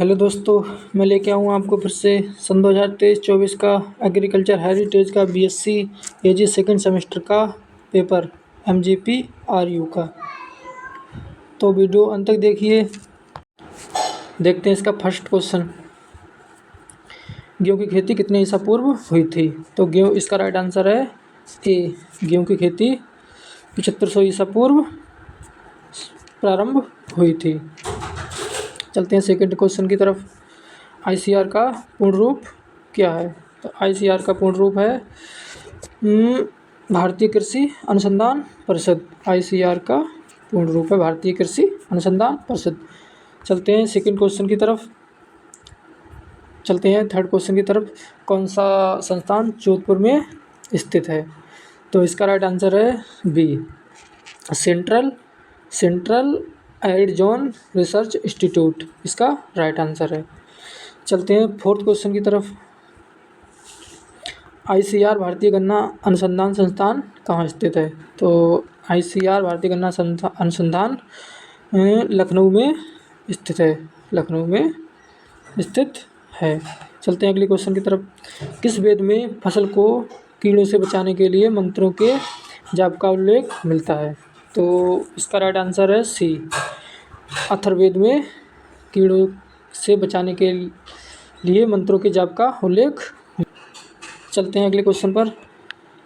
Hello दोस्तों, मैं लेके आऊँ आपको फिर से सन 2023-24 का एग्रीकल्चर हेरिटेज का बीएससी एजी सेकंड सेमेस्टर का पेपर एमजीपी आरयू का। तो वीडियो अंत तक देखिए। देखते हैं इसका फर्स्ट क्वेश्चन, गेहूं की खेती कितने ईसा पूर्व हुई थी। तो गेहूं, इसका राइट आंसर है ए, गेहूं की खेती 7500 ईसा पूर्व प्रारंभ हुई थी। चलते हैं सेकंड क्वेश्चन की तरफ। आईसीआर का पूर्ण रूप क्या है। तो आईसीआर का पूर्ण रूप है भारतीय कृषि अनुसंधान परिषद। आईसीआर का पूर्ण रूप है भारतीय कृषि अनुसंधान परिषद। चलते हैं सेकंड क्वेश्चन की तरफ। चलते हैं थर्ड क्वेश्चन की तरफ। कौन सा संस्थान जोधपुर में स्थित है। तो इसका राइट आंसर है B, Central Arid Zone Research Institute, इसका राइट आंसर है। चलते हैं फोर्थ क्वेश्चन की तरफ। आईसीआर भारतीय गन्ना अनुसंधान संस्थान कहाँ स्थित है। तो आईसीआर भारतीय गन्ना अनुसंधान लखनऊ में स्थित है, लखनऊ में स्थित है। चलते हैं अगले क्वेश्चन की तरफ। किस वेद में फसल को कीड़ों से बचाने के लिए मंत्रों के जाप का उल्लेख मिलता है। तो इसका राइट आंसर है सी, अथर्ववेद में कीड़ों से बचाने के लिए मंत्रों के जाप का उल्लेख। चलते हैं अगले क्वेश्चन पर।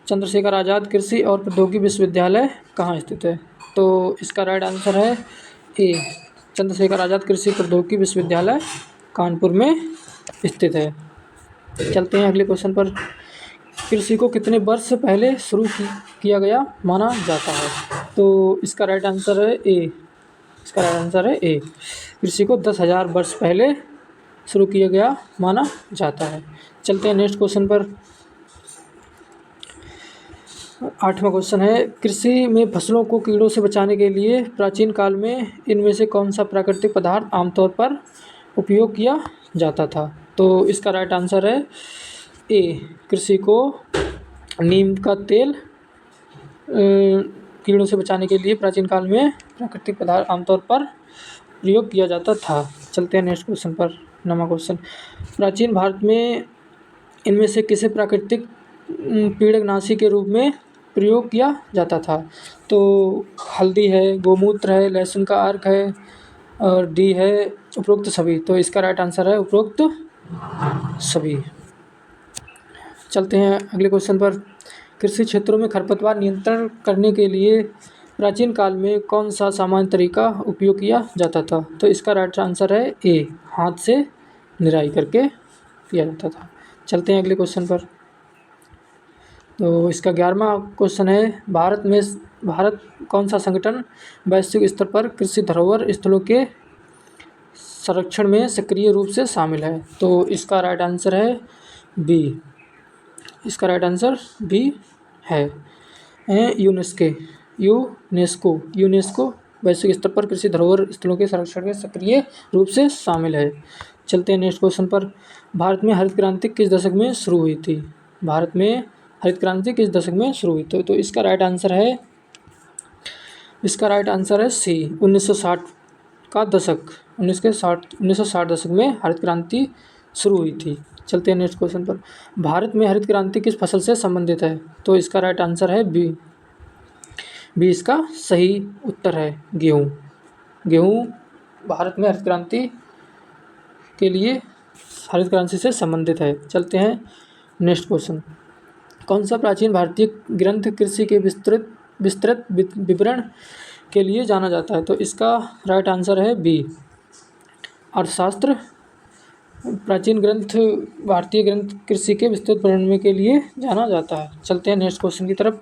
चंद्रशेखर आज़ाद कृषि और प्रौद्योगिकी विश्वविद्यालय कहाँ स्थित है। तो इसका राइट आंसर है ए, चंद्रशेखर आज़ाद कृषि प्रौद्योगिकी विश्वविद्यालय कानपुर में स्थित है। चलते हैं अगले क्वेश्चन पर। कृषि को कितने वर्ष पहले शुरू किया गया माना जाता है। तो इसका राइट आंसर है ए, इसका राइट आंसर है ए, कृषि को 10,000 वर्ष पहले शुरू किया गया माना जाता है। चलते हैं नेक्स्ट क्वेश्चन पर। 8वां क्वेश्चन है, कृषि में फसलों को कीड़ों से बचाने के लिए प्राचीन काल में इनमें से कौन सा प्राकृतिक पदार्थ आमतौर पर उपयोग किया जाता था। तो इसका राइट आंसर है ए, कृषि को नीम का तेल कीड़ों से बचाने के लिए प्राचीन काल में प्राकृतिक पदार्थ आमतौर पर प्रयोग किया जाता था। चलते हैं नेक्स्ट क्वेश्चन पर। 9वां क्वेश्चन, प्राचीन भारत में इनमें से किसे प्राकृतिक पीड़कनाशी के रूप में प्रयोग किया जाता था। तो हल्दी है, गोमूत्र है, लहसुन का अर्क है और डी है उपरोक्त सभी। तो इसका राइट आंसर है उपरोक्त सभी। चलते हैं अगले क्वेश्चन पर। कृषि क्षेत्रों में खरपतवार नियंत्रण करने के लिए प्राचीन काल में कौन सा सामान्य तरीका उपयोग किया जाता था। तो इसका राइट आंसर है ए, हाथ से निराई करके किया जाता था। चलते हैं अगले क्वेश्चन पर। तो इसका 11वां क्वेश्चन है, भारत कौन सा संगठन वैश्विक स्तर पर कृषि धरोहर स्थलों के संरक्षण में सक्रिय रूप से शामिल है। तो इसका राइट आंसर है बी, इसका राइट आंसर बी है यूनेस्को वैश्विक स्तर पर कृषि धरोहर स्थलों के संरक्षण में सक्रिय रूप से शामिल है। चलते हैं नेक्स्ट क्वेश्चन पर। भारत में हरित क्रांति किस दशक में शुरू हुई थी। भारत में हरित क्रांति किस दशक में शुरू हुई थी। तो इसका राइट आंसर है, इसका राइट आंसर है सी, 1960 का दशक, 1960 दशक में हरित क्रांति शुरू हुई थी। चलते हैं नेक्स्ट क्वेश्चन पर। भारत में हरित क्रांति किस फसल से संबंधित है। तो इसका राइट आंसर है बी, इसका सही उत्तर है गेहूँ। गेहूँ भारत में हरित क्रांति के लिए हरित क्रांति से संबंधित है। चलते हैं नेक्स्ट क्वेश्चन। कौन सा प्राचीन भारतीय ग्रंथ कृषि के विस्तृत विवरण के लिए जाना जाता है। तो इसका राइट आंसर है बी, अर्थशास्त्र। प्राचीन ग्रंथ, भारतीय ग्रंथ कृषि के विस्तृत वर्णन के लिए जाना जाता है। चलते हैं नेक्स्ट क्वेश्चन की तरफ।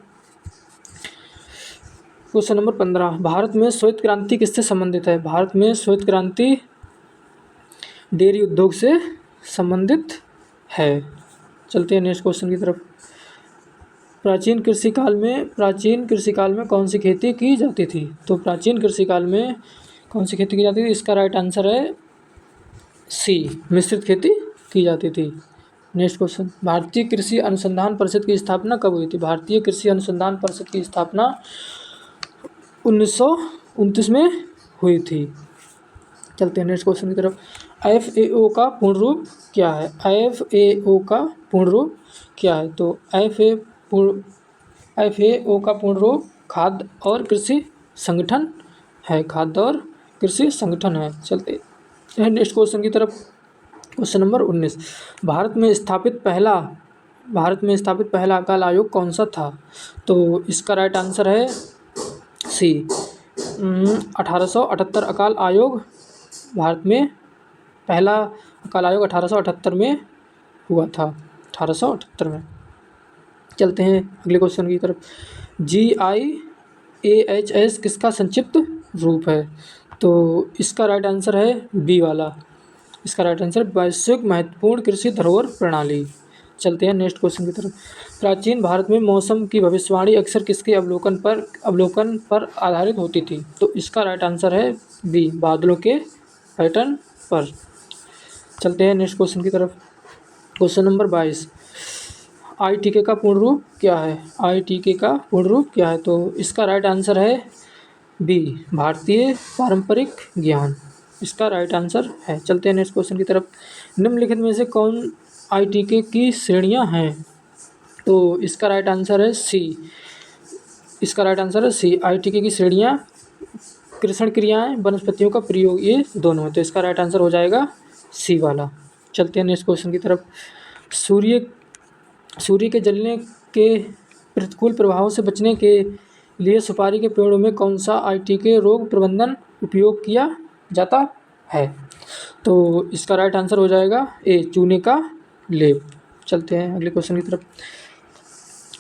क्वेश्चन नंबर 15, भारत में श्वेत क्रांति किससे संबंधित है। भारत में श्वेत क्रांति डेयरी उद्योग से संबंधित है। चलते हैं नेक्स्ट क्वेश्चन की तरफ। प्राचीन कृषि काल में कौन सी खेती की जाती थी। तो प्राचीन कृषि काल में कौन सी खेती की जाती थी। इसका राइट आंसर है सी, मिश्रित खेती की जाती थी। नेक्स्ट क्वेश्चन, भारतीय कृषि अनुसंधान परिषद की स्थापना कब हुई थी। भारतीय कृषि अनुसंधान परिषद की स्थापना 1929 में हुई थी। चलते हैं नेक्स्ट क्वेश्चन की तरफ। FAO का पूर्ण रूप क्या है? FAO का पूर्ण रूप क्या है? तो FAO का पूर्ण रूप खाद्य और कृषि संगठन है। खाद्य और कृषि संगठन है। चलते हैं नेक्स्ट क्वेश्चन की तरफ। Question number 19। भारत में स्थापित पहला अकाल आयोग कौन सा था? तो इसका राइट आंसर है सी। 1878 अकाल आयोग भारत में पहला अकाल आयोग 1878 में हुआ था। 1878 में। चलते हैं अगले क्वेश्चन की तरफ। GIAHS किसका संक्षिप्त रूप है? तो इसका राइट आंसर है बी वाला। इसका राइट आंसर वैश्विक महत्वपूर्ण कृषि धरोहर प्रणाली। चलते हैं नेक्स्ट क्वेश्चन की तरफ। प्राचीन भारत में मौसम की भविष्यवाणी अक्सर किसके अवलोकन पर आधारित होती थी? तो इसका राइट आंसर है बी, बादलों के पैटर्न पर। चलते हैं नेक्स्ट क्वेश्चन की तरफ। Question number 22। ITK का पूर्ण रूप क्या है? ITK का पूर्ण रूप क्या है? तो इसका राइट आंसर है बी, भारतीय पारंपरिक ज्ञान। इसका राइट आंसर है। चलते हैं नेक्स्ट क्वेश्चन की तरफ। निम्नलिखित में से कौन ITK की श्रेणियां हैं? तो इसका राइट आंसर है सी। इसका राइट आंसर है सी। ITK की श्रेणियां कृषण क्रियाएं, वनस्पतियों का प्रयोग, ये दोनों है। तो इसका राइट आंसर हो जाएगा सी वाला। चलते हैं नेक्स्ट क्वेश्चन की तरफ। सूर्य के जलने के प्रतिकूल प्रभावों से बचने के लिए सुपारी के पेड़ों में कौन सा ITK रोग प्रबंधन उपयोग किया जाता है? तो इसका राइट आंसर हो जाएगा ए, चूने का लेप। चलते हैं अगले क्वेश्चन की तरफ।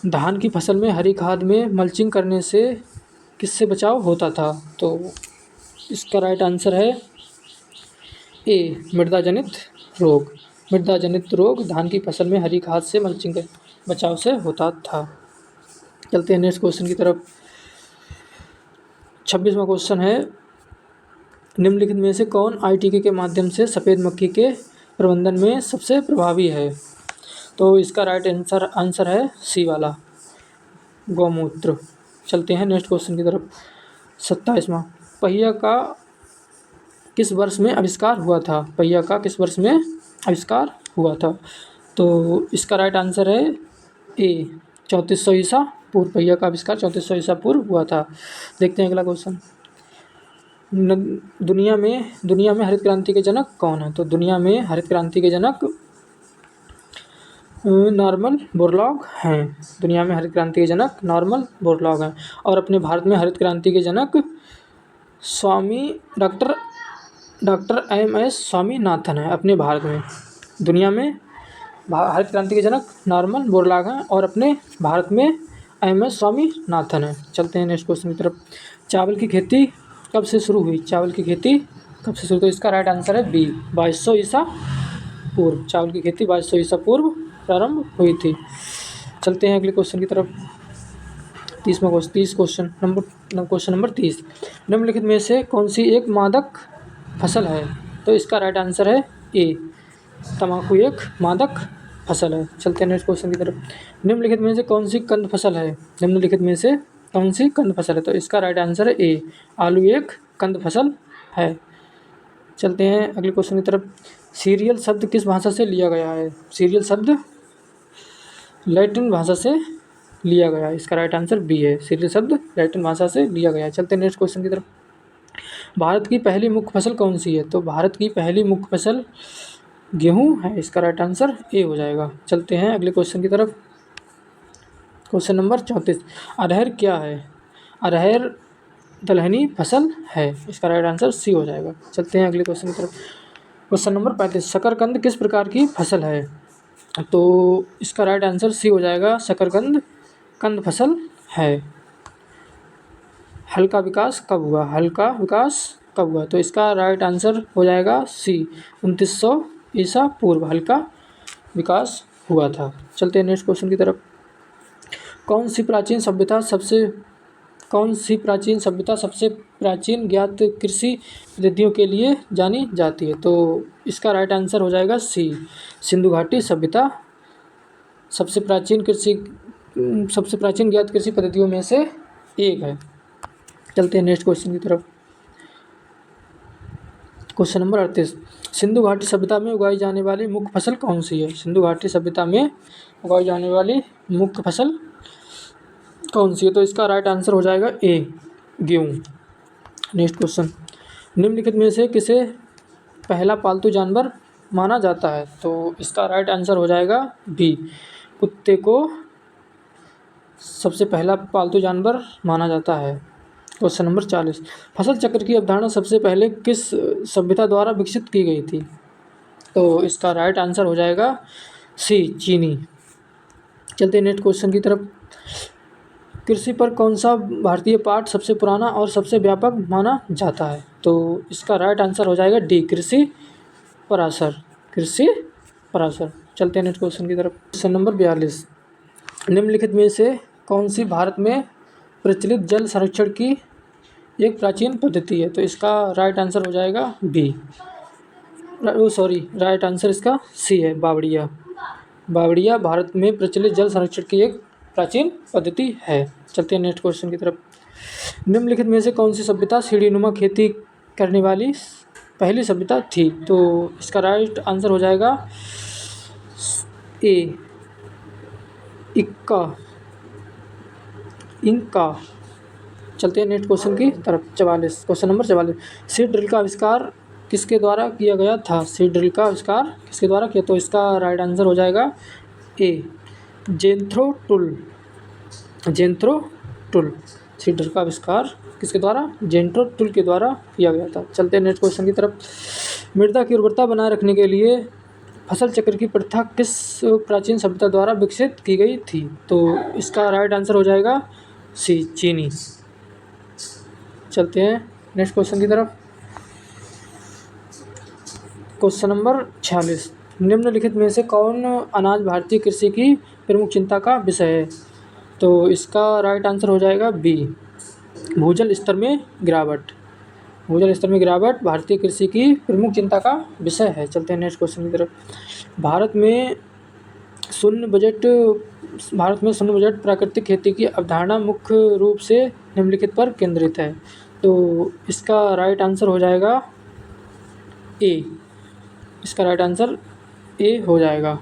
धान की फसल में हरी खाद में मल्चिंग करने से किससे बचाव होता था? तो इसका राइट आंसर है ए, मृदा जनित रोग। मृदा जनित रोग धान की फसल में हरी खाद से मल्चिंग के बचाव से होता था। चलते हैं नेक्स्ट क्वेश्चन की तरफ। 26वां क्वेश्चन है। निम्नलिखित में से कौन ITK के माध्यम से सफ़ेद मक्खी के प्रबंधन में सबसे प्रभावी है? तो इसका राइट आंसर है सी वाला, गौमूत्र। चलते हैं नेक्स्ट क्वेश्चन की तरफ। 27वां। पहिया का किस वर्ष में आविष्कार हुआ था? पहिया का किस वर्ष में आविष्कार हुआ था? तो इसका राइट आंसर है ए, 3400 ईसा पूर्व। पहिया का आविष्कार 3400 ईसा पूर्व हुआ था। देखते हैं अगला क्वेश्चन। दुनिया में हरित क्रांति के जनक कौन है? तो दुनिया में हरित क्रांति के जनक नॉर्मन बोरलॉग हैं। दुनिया में हरित क्रांति के जनक नॉर्मन बोरलॉग हैं। और अपने भारत में हरित क्रांति के जनक स्वामी डॉक्टर MS स्वामीनाथन है। अपने भारत में, दुनिया में हरित क्रांति के जनक नॉर्मन बोरलॉग हैं और अपने भारत में MS स्वामीनाथन है। चलते हैं नेक्स्ट क्वेश्चन की तरफ। चावल की खेती कब से शुरू हुई? चावल की खेती कब से शुरू? तो इसका राइट आंसर है बी, 2200 ईसा पूर्व। चावल की खेती 2200 ईसा पूर्व प्रारंभ हुई थी। चलते हैं अगले क्वेश्चन की तरफ। 30वां क्वेश्चन नंबर 30। निम्नलिखित में से कौन सी एक मादक फसल है? तो इसका राइट आंसर है ए, तंबाकू एक मादक फसल है। चलते हैं नेक्स्ट क्वेश्चन की तरफ। निम्नलिखित में से कौन सी कंद फसल है? निम्नलिखित में से कौन सी कंद फसल है? तो इसका राइट आंसर है ए, आलू एक कंद फसल है। चलते हैं अगले क्वेश्चन की तरफ। सीरियल शब्द किस भाषा से लिया गया है? सीरियल शब्द लैटिन भाषा से लिया गया है। इसका राइट आंसर बी है, सीरियल शब्द लैटिन भाषा से लिया गया है। चलते हैं नेक्स्ट क्वेश्चन की तरफ। भारत की पहली मुख्य फसल कौन सी है? तो भारत की पहली मुख्य फसल गेहूं है। इसका राइट आंसर ए हो जाएगा। चलते हैं अगले क्वेश्चन की तरफ। Question number 34। अरहर क्या है? अरहर दलहनी फसल है। इसका राइट आंसर सी हो जाएगा। चलते हैं अगले क्वेश्चन की तरफ। Question number 35। शकरकंद किस प्रकार की फसल है? तो इसका राइट आंसर सी हो जाएगा, शकरकंद कंद फसल है। हल्का विकास कब हुआ? हल्का विकास कब हुआ? तो इसका राइट आंसर हो जाएगा सी, 2900 ईसा पूर्व हल्का विकास हुआ था। चलते हैं नेक्स्ट क्वेश्चन की तरफ। कौन सी प्राचीन सभ्यता सबसे प्राचीन ज्ञात कृषि पद्धतियों के लिए जानी जाती है? तो इसका राइट आंसर हो जाएगा सी, सिंधु घाटी सभ्यता सबसे प्राचीन ज्ञात कृषि पद्धतियों में से एक है। चलते हैं नेक्स्ट क्वेश्चन की तरफ। क्वेश्चन नंबर 38, सिंधु घाटी सभ्यता में उगाई जाने वाली मुख्य फसल कौन सी है? सिंधु घाटी सभ्यता में उगाई जाने वाली मुख्य फसल कौन सी है? तो इसका राइट आंसर हो जाएगा ए, गेहूँ। नेक्स्ट क्वेश्चन, निम्नलिखित में से किसे पहला पालतू जानवर माना जाता है? तो इसका राइट आंसर हो जाएगा बी, कुत्ते को सबसे पहला पालतू जानवर माना जाता है। क्वेश्चन नंबर 40, फसल चक्र की अवधारणा सबसे पहले किस सभ्यता द्वारा विकसित की गई थी? तो इसका राइट आंसर हो जाएगा सी, चीनी। चलते हैं नेक्स्ट क्वेश्चन की तरफ। कृषि पर कौन सा भारतीय पाठ सबसे पुराना और सबसे व्यापक माना जाता है? तो इसका राइट आंसर हो जाएगा डी, कृषि पराशर। कृषि पराशर। चलते हैं नेक्स्ट क्वेश्चन की तरफ। क्वेश्चन नंबर 42, निम्नलिखित में से कौन सी भारत में प्रचलित जल संरक्षण की एक प्राचीन पद्धति है? तो इसका राइट आंसर हो जाएगा बी, राइट आंसर इसका सी है, बावड़िया। बावड़िया भारत में प्रचलित जल संरक्षण की एक प्राचीन पद्धति है। चलते हैं नेक्स्ट क्वेश्चन की तरफ। निम्नलिखित में से कौन सी सभ्यता सीढ़ीनुमा खेती करने वाली पहली सभ्यता थी? तो इसका राइट आंसर हो जाएगा ए, इंका। चलते हैं नेक्स्ट क्वेश्चन की तरफ। 44, क्वेश्चन नंबर 44, सीड ड्रिल का आविष्कार किसके द्वारा किया गया था? सीड ड्रिल का आविष्कार किसके द्वारा किया? तो इसका राइट आंसर हो जाएगा ए, जेंथ्रो टुल। सीड ड्रिल का आविष्कार किसके द्वारा? जेंथ्रो टुल के द्वारा किया गया था। चलते हैं नेक्स्ट क्वेश्चन की तरफ। मृदा की उर्वरता बनाए रखने के लिए फसल चक्र की प्रथा किस प्राचीन सभ्यता द्वारा विकसित की गई थी? तो इसका राइट आंसर हो जाएगा सी, चीनी। चलते हैं नेक्स्ट क्वेश्चन की तरफ। क्वेश्चन नंबर 46, निम्नलिखित में से कौन अनाज भारतीय कृषि की प्रमुख चिंता का विषय है? तो इसका राइट आंसर हो जाएगा बी, भूजल स्तर में गिरावट। भूजल स्तर में गिरावट भारतीय कृषि की प्रमुख चिंता का विषय है। चलते हैं नेक्स्ट क्वेश्चन की तरफ। भारत में शून्य बजट प्राकृतिक खेती की अवधारणा मुख्य रूप से निम्नलिखित पर केंद्रित है। तो इसका राइट आंसर हो जाएगा ए, इसका राइट आंसर ए हो जाएगा।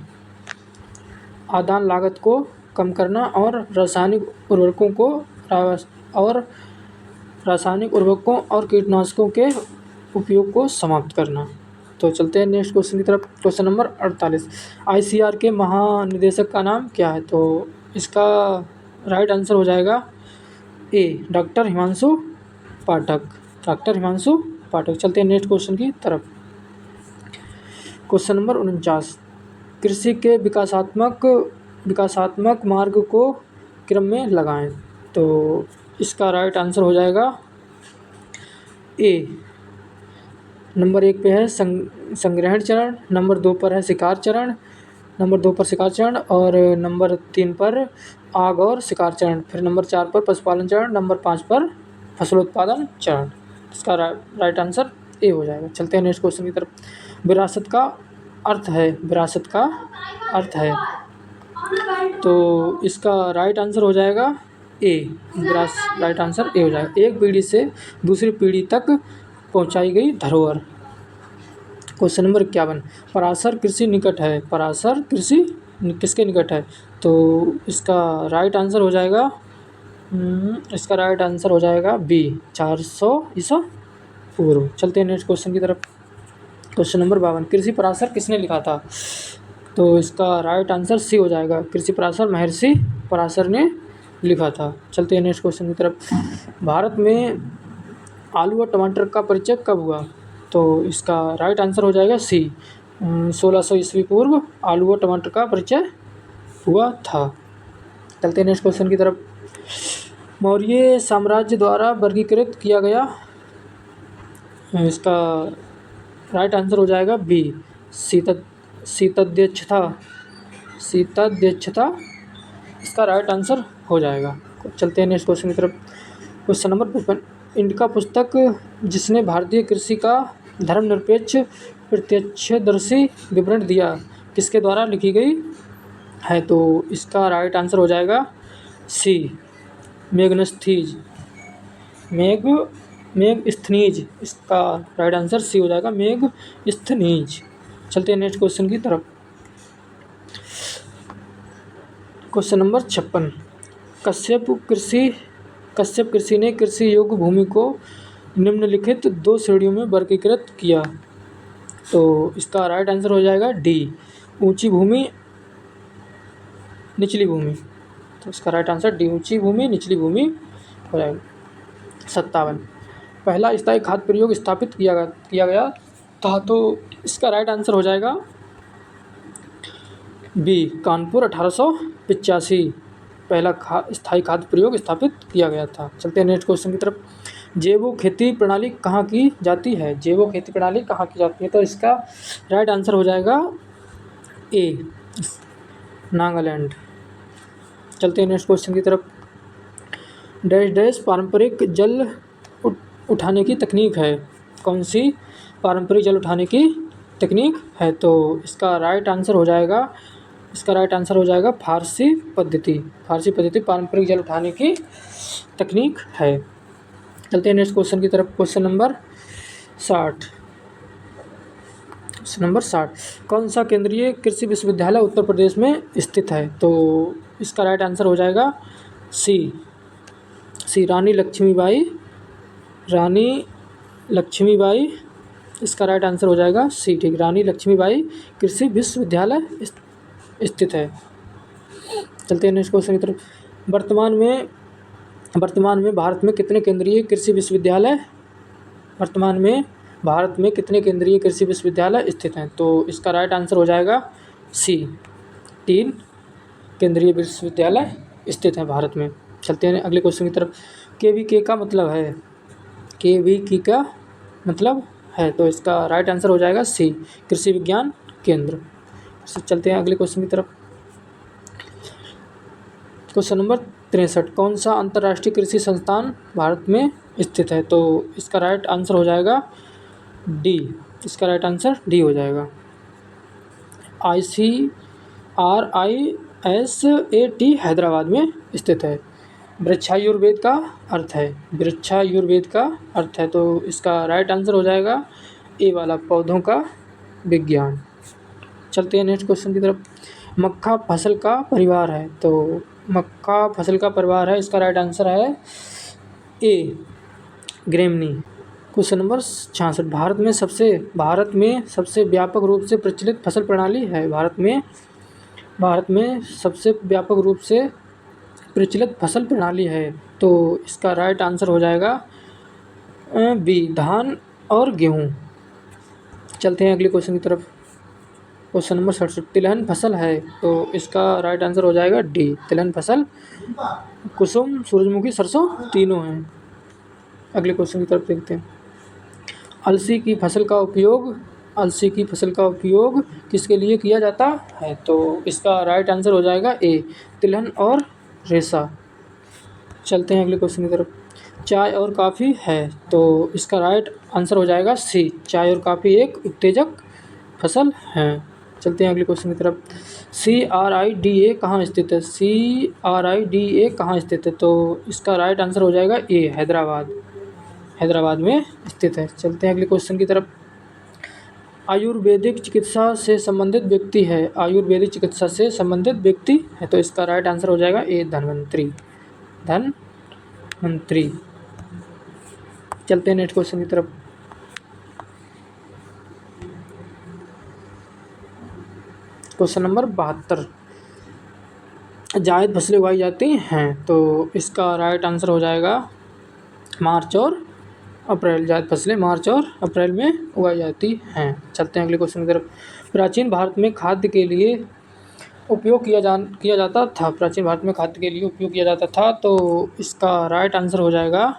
आदान लागत को कम करना और रासायनिक उर्वरकों और कीटनाशकों के उपयोग को समाप्त करना। तो चलते हैं नेक्स्ट क्वेश्चन की तरफ। क्वेश्चन नंबर 48, ICAR के महानिदेशक का नाम क्या है? तो इसका राइट आंसर हो जाएगा ए, डॉक्टर हिमांशु पाठक। चलते हैं नेक्स्ट क्वेश्चन की तरफ। क्वेश्चन नंबर 49, कृषि के विकासात्मक मार्ग को क्रम में लगाएं। तो इसका राइट आंसर हो जाएगा ए, नंबर 1 पे है संग्रहण चरण, नंबर 2 पर है शिकार चरण, और नंबर 3 पर आग और शिकार चरण, फिर नंबर 4 पर पशुपालन चरण, नंबर 5 पर फसलोत्पादन चरण। इसका राइट आंसर ए हो जाएगा। चलते हैं नेक्स्ट क्वेश्चन की तरफ। विरासत का अर्थ है, तो इसका राइट आंसर हो जाएगा ए, राइट आंसर ए हो जाएगा। एक पीढ़ी से दूसरी पीढ़ी तक पहुंचाई गई धरोहर। क्वेश्चन नंबर 51, पराशर कृषि निकट है। पराशर कृषि किसके निकट है? तो इसका राइट आंसर हो जाएगा बी, 400 ईसा पूर्व। चलते हैं नेक्स्ट क्वेश्चन की तरफ। क्वेश्चन नंबर 52, कृषि पराशर किसने लिखा था? तो इसका राइट आंसर सी हो जाएगा, कृषि पराशर महर्षि पराशर ने लिखा था। चलते हैं नेक्स्ट क्वेश्चन की तरफ। भारत में आलू और टमाटर का परिचय कब हुआ? तो इसका राइट आंसर हो जाएगा सी, 1600 ईस्वी पूर्व आलू और टमाटर का परिचय हुआ था। चलते हैं नेक्स्ट क्वेश्चन की तरफ। मौर्य साम्राज्य द्वारा वर्गीकृत किया गया, इसका राइट आंसर हो जाएगा बी, शीतध्यक्षता। इसका राइट आंसर हो जाएगा। चलते हैं नेक्स्ट क्वेश्चन की तरफ। क्वेश्चन नंबर 55, इंडिका पुस्तक जिसने भारतीय कृषि का धर्मनिरपेक्ष प्रत्यक्षदर्शी विवरण दिया, किसके द्वारा लिखी गई है? तो इसका राइट आंसर हो जाएगा सी, मेगस्थनीज, इसका राइट आंसर सी हो जाएगा, मेगस्थनीज। चलते हैं नेक्स्ट क्वेश्चन की तरफ। Question number 56। कश्यप कृषि ने कृषि योग्य भूमि को निम्नलिखित 2 श्रेणियों में वर्गीकृत किया। तो इसका राइट आंसर हो जाएगा डी, ऊंची भूमि, निचली भूमि। तो इसका राइट आंसर डी, ऊंची भूमि, निचली भूमि हो जाएगा। 57। पहला स्थायी खाद्य प्रयोग स्थापित किया गया था। तो इसका राइट आंसर हो जाएगा बी, कानपुर 1885 पहला स्थायी खाद्य प्रयोग स्थापित किया गया था। चलते हैं नेक्स्ट क्वेश्चन की तरफ। जैव खेती प्रणाली कहाँ की जाती है? जैव खेती प्रणाली कहाँ की जाती है? तो इसका राइट आंसर हो जाएगा ए, नागालैंड। चलते हैं नेक्स्ट क्वेश्चन की तरफ। डैश डैश पारंपरिक जल उठाने की तकनीक है। कौन सी पारंपरिक जल उठाने की तकनीक है? तो इसका राइट आंसर हो जाएगा फारसी पद्धति। फारसी पद्धति पारंपरिक जल उठाने की तकनीक है। चलते हैं नेक्स्ट क्वेश्चन की तरफ। Question number 60। कौन सा केंद्रीय कृषि विश्वविद्यालय उत्तर प्रदेश में स्थित है? तो इसका राइट आंसर हो जाएगा सी, रानी लक्ष्मीबाई। इसका राइट आंसर हो जाएगा सी, ठीक, रानी लक्ष्मीबाई कृषि विश्वविद्यालय स्थित है। चलते हैं नेक्स्ट क्वेश्चन की तरफ। वर्तमान में भारत में कितने केंद्रीय कृषि विश्वविद्यालय स्थित हैं? तो इसका राइट आंसर हो जाएगा सी, 3 केंद्रीय विश्वविद्यालय स्थित हैं भारत में। चलते हैं अगले क्वेश्चन की तरफ। KVK का मतलब है, तो इसका राइट आंसर हो जाएगा सी, कृषि विज्ञान केंद्र। चलते हैं अगले क्वेश्चन की तरफ। Question number 63। कौन सा अंतर्राष्ट्रीय कृषि संस्थान भारत में स्थित है? तो इसका राइट आंसर हो जाएगा डी, इसका राइट आंसर डी हो जाएगा, ICRISAT हैदराबाद में स्थित है। वृक्षायुर्वेद का अर्थ है, तो इसका राइट आंसर हो जाएगा ए वाला, पौधों का विज्ञान। चलते हैं नेक्स्ट क्वेश्चन की तरफ। मक्का फसल का परिवार है, तो मक्का फसल का परिवार है, इसका राइट आंसर है ए, ग्रेमनी। Question number 66। भारत में सबसे व्यापक रूप से प्रचलित फसल प्रणाली है। भारत में सबसे व्यापक रूप से प्रचलित फसल प्रणाली है, तो इसका राइट आंसर हो जाएगा बी, धान और गेहूँ। चलते हैं अगले क्वेश्चन की तरफ। Question number 67। तिलहन फसल है, तो इसका राइट आंसर हो जाएगा डी, तिलहन फसल। कुसुम, सूरजमुखी, सरसों तीनों हैं। अगले क्वेश्चन की तरफ देखते हैं। अलसी की फसल का उपयोग किसके लिए किया जाता है? तो इसका राइट आंसर हो जाएगा ए, तिलहन और रेशा। चलते हैं अगले क्वेश्चन की तरफ। चाय और कॉफ़ी है, तो इसका राइट आंसर हो जाएगा सी, चाय और कॉफ़ी एक उत्तेजक फसल है। चलते हैं अगले क्वेश्चन की तरफ। CRIDA कहाँ स्थित है? तो इसका राइट आंसर हो जाएगा ए, हैदराबाद में स्थित है। चलते हैं अगले क्वेश्चन की तरफ। आयुर्वेदिक चिकित्सा से संबंधित व्यक्ति है, तो इसका राइट आंसर हो जाएगा ए, धन्वंतरी। चलते हैं नेक्स्ट क्वेश्चन की तरफ। Question number 72। जायद फसलें उगाई जाती हैं, तो इसका राइट आंसर हो जाएगा मार्च और अप्रैल। जायद फसलें मार्च और अप्रैल में उगाई जाती हैं। चलते हैं अगले क्वेश्चन की तरफ। प्राचीन भारत में खाद्य के लिए उपयोग किया जाता था, तो इसका राइट आंसर हो जाएगा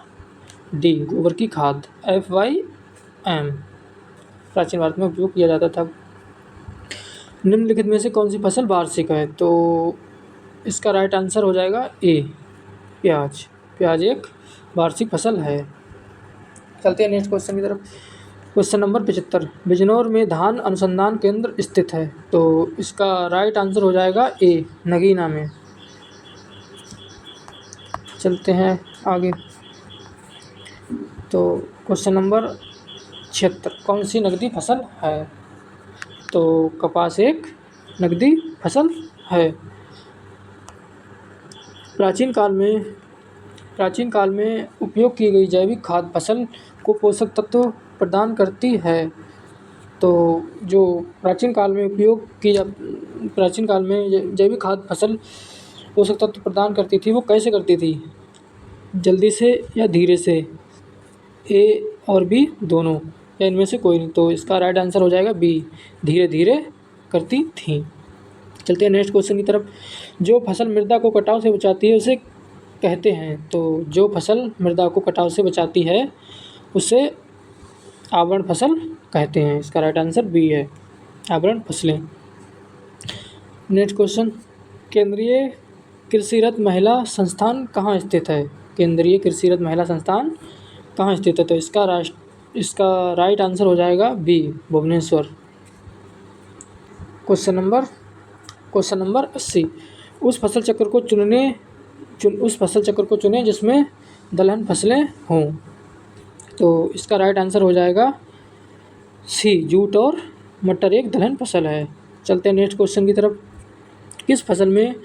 डी, गोबर की खाद, FYM, प्राचीन भारत में उपयोग किया जाता था। निम्नलिखित में से कौन सी फसल वार्षिक है? तो इसका राइट आंसर हो जाएगा ए, प्याज एक वार्षिक फसल है। चलते हैं नेक्स्ट क्वेश्चन की तरफ। Question number 75। बिजनौर में धान अनुसंधान केंद्र स्थित है, तो इसका राइट आंसर हो जाएगा ए, नगीना में। चलते हैं आगे। तो क्वेश्चन नंबर 76, कौन सी नकदी फसल है? तो कपास एक नकदी फसल है। प्राचीन काल में प्राचीन काल में उपयोग की गई जैविक खाद फसल को पोषक तत्व प्रदान करती है। तो जो प्राचीन काल में जैविक खाद फसल पोषक तत्व प्रदान करती थी, वो कैसे करती थी? जल्दी से या धीरे से? ए और बी दोनों, या इनमें से कोई नहीं? तो इसका राइट आंसर हो जाएगा बी, धीरे धीरे करती थी। चलते हैं नेक्स्ट क्वेश्चन की तरफ। जो फसल मृदा को कटाव से बचाती है उसे कहते हैं। तो जो फसल मृदा को कटाव से बचाती है उसे आवरण फसल कहते हैं। इसका राइट आंसर बी है, आवरण फसलें। नेक्स्ट क्वेश्चन, केंद्रीय कृषिरत महिला संस्थान कहाँ स्थित है? केंद्रीय कृषिरत महिला संस्थान कहाँ स्थित है? तो इसका राइट आंसर हो जाएगा बी, भुवनेश्वर। क्वेश्चन नंबर 80, उस फसल चक्र को चुनें जिसमें दलहन फसलें हों। तो इसका राइट आंसर हो जाएगा सी, जूट और मटर एक दलहन फसल है। चलते हैं नेक्स्ट क्वेश्चन की तरफ। किस फसल में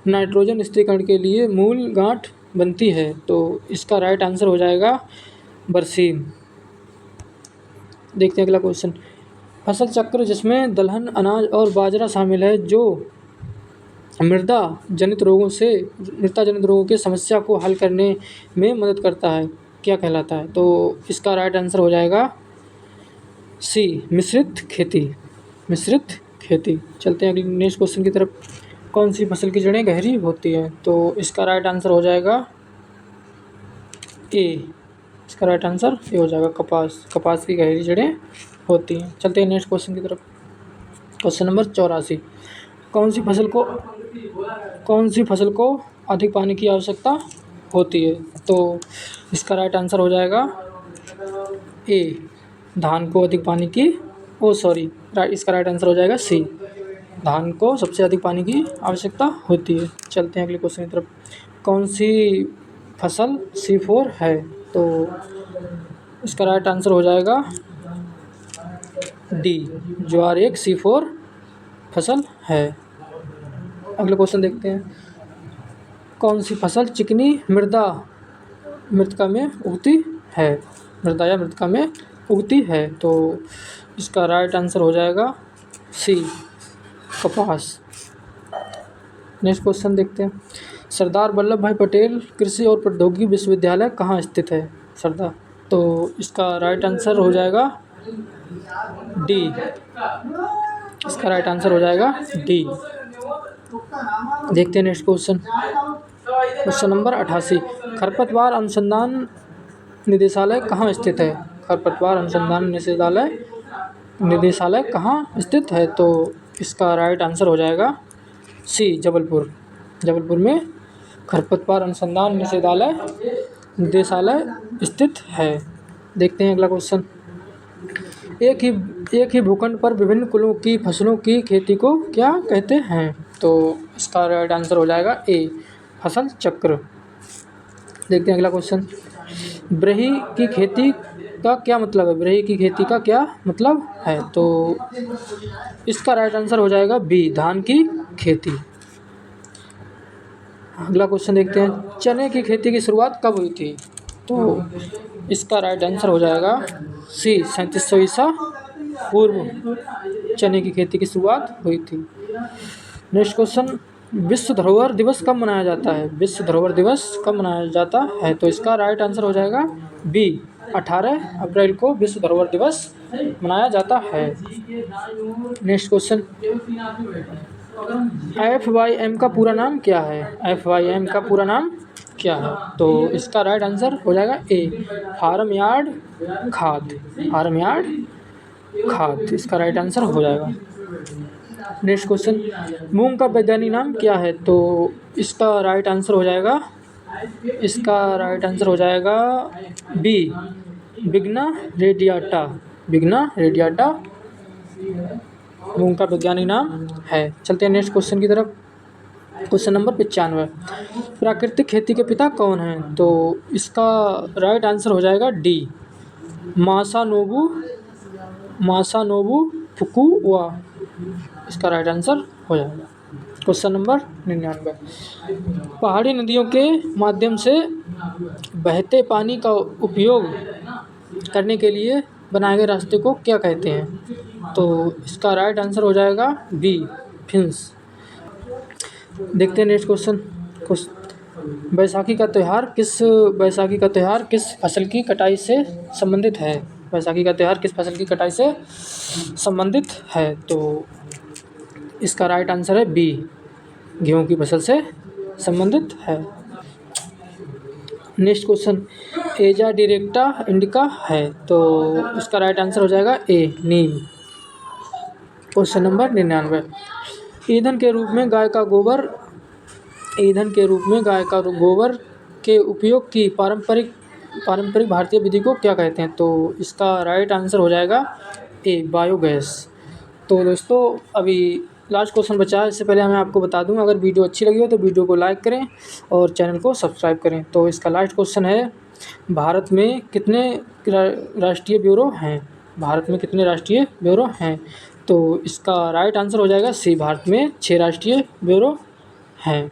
नाइट्रोजन स्थिरीकरण के लिए मूल गांठ बनती है? तो इसका राइट आंसर हो जाएगा बरसीम। देखते हैं अगला क्वेश्चन, फसल चक्र जिसमें दलहन, अनाज और बाजरा शामिल है, जो मृदा जनित रोगों की समस्या को हल करने में मदद करता है, क्या कहलाता है? तो इसका राइट आंसर हो जाएगा सी, मिश्रित खेती। चलते हैं अगले नेक्स्ट क्वेश्चन की तरफ। कौन सी फसल की जड़ें गहरी होती हैं? तो इसका राइट आंसर हो जाएगा ए। इसका राइट आंसर ए हो जाएगा, कपास की गहरी जड़ें होती हैं। चलते हैं नेक्स्ट क्वेश्चन की तरफ। क्वेश्चन नंबर 84, कौन सी फसल को अधिक पानी की आवश्यकता होती है? तो इसका राइट आंसर हो जाएगा ए, धान को अधिक पानी की इसका राइट आंसर हो जाएगा सी, धान को सबसे अधिक पानी की आवश्यकता होती है। चलते हैं अगले क्वेश्चन की तरफ। कौन सी फसल C4 है? तो इसका राइट आंसर हो जाएगा डी, ज्वार एक C4 फसल है। अगला क्वेश्चन देखते हैं। कौन सी फसल चिकनी मृदा में उगती है? मृदा में उगती है। तो इसका राइट आंसर हो जाएगा सी, कपास। नेक्स्ट क्वेश्चन देखते हैं। सरदार वल्लभ भाई पटेल कृषि और प्रौद्योगिकी विश्वविद्यालय कहाँ स्थित है? तो इसका राइट आंसर हो जाएगा डी, इसका राइट आंसर हो जाएगा डी। देखते हैं नेक्स्ट क्वेश्चन नंबर 88, खरपतवार अनुसंधान निदेशालय कहाँ स्थित है? खरपतवार अनुसंधान निदेशालय कहाँ स्थित है? तो इसका राइट आंसर हो जाएगा सी, जबलपुर में खरपतवार अनुसंधान निदेशालय स्थित है। देखते हैं अगला क्वेश्चन। एक ही भूखंड पर विभिन्न कुलों की फसलों की खेती को क्या कहते हैं? तो इसका राइट आंसर हो जाएगा ए, फसल चक्र। देखते हैं अगला क्वेश्चन। ब्रही की खेती का क्या मतलब है? ब्रही की खेती का क्या मतलब है? तो इसका राइट आंसर हो जाएगा बी, धान की खेती। अगला क्वेश्चन देखते हैं। चने की खेती की शुरुआत कब हुई थी? तो इसका राइट आंसर हो जाएगा सी, 3700 ईसा पूर्व चने की खेती की शुरुआत हुई थी। नेक्स्ट क्वेश्चन, विश्व धरोहर दिवस कब मनाया जाता है? विश्व धरोहर दिवस कब मनाया जाता है? तो इसका राइट आंसर हो जाएगा बी, 18 अप्रैल को विश्व धरोहर दिवस मनाया जाता है। नेक्स्ट क्वेश्चन, FYM का पूरा नाम क्या है? FYM का पूरा नाम क्या है? तो इसका राइट आंसर हो जाएगा ए, फार्म यार्ड खाद। इसका राइट आंसर हो जाएगा। नेक्स्ट क्वेश्चन, मूंग का वैज्ञानिक नाम क्या है? तो इसका राइट आंसर हो जाएगा बी, बिग्ना रेडियाटा मूंग का वैज्ञानिक नाम है। चलते हैं नेक्स्ट क्वेश्चन की तरफ। क्वेश्चन नंबर 95, प्राकृतिक खेती के पिता कौन हैं? तो इसका राइट आंसर हो जाएगा डी, मासानोबू मासानोबू फुकुवा इसका राइट आंसर हो जाएगा। क्वेश्चन नंबर 99, पहाड़ी नदियों के माध्यम से बहते पानी का उपयोग करने के लिए बनाए गए रास्ते को क्या कहते हैं? तो इसका राइट आंसर हो जाएगा बी, फिंस। देखते हैं नेक्स्ट क्वेश्चन। बैसाखी का त्यौहार किस फसल की कटाई से संबंधित है? बैसाखी का त्यौहार किस फसल की कटाई से संबंधित है? तो इसका राइट आंसर है बी, गेहूं की फसल से संबंधित है। नेक्स्ट क्वेश्चन, एजा डायरेक्टा इंडिका है, तो इसका राइट आंसर हो जाएगा ए, नीम। क्वेश्चन नंबर 99, ईंधन के रूप में गाय का गोबर के उपयोग की पारंपरिक भारतीय विधि को क्या कहते हैं? तो इसका राइट आंसर हो जाएगा ए, बायोगैस। तो दोस्तों अभी लास्ट क्वेश्चन बचा है, इससे पहले मैं आपको बता दूं, अगर वीडियो अच्छी लगी हो तो वीडियो को लाइक करें और चैनल को सब्सक्राइब करें। तो इसका लास्ट क्वेश्चन है, भारत में कितने राष्ट्रीय ब्यूरो हैं? भारत में कितने राष्ट्रीय ब्यूरो हैं? तो इसका राइट आंसर हो जाएगा सी, भारत में 6 राष्ट्रीय ब्यूरो हैं।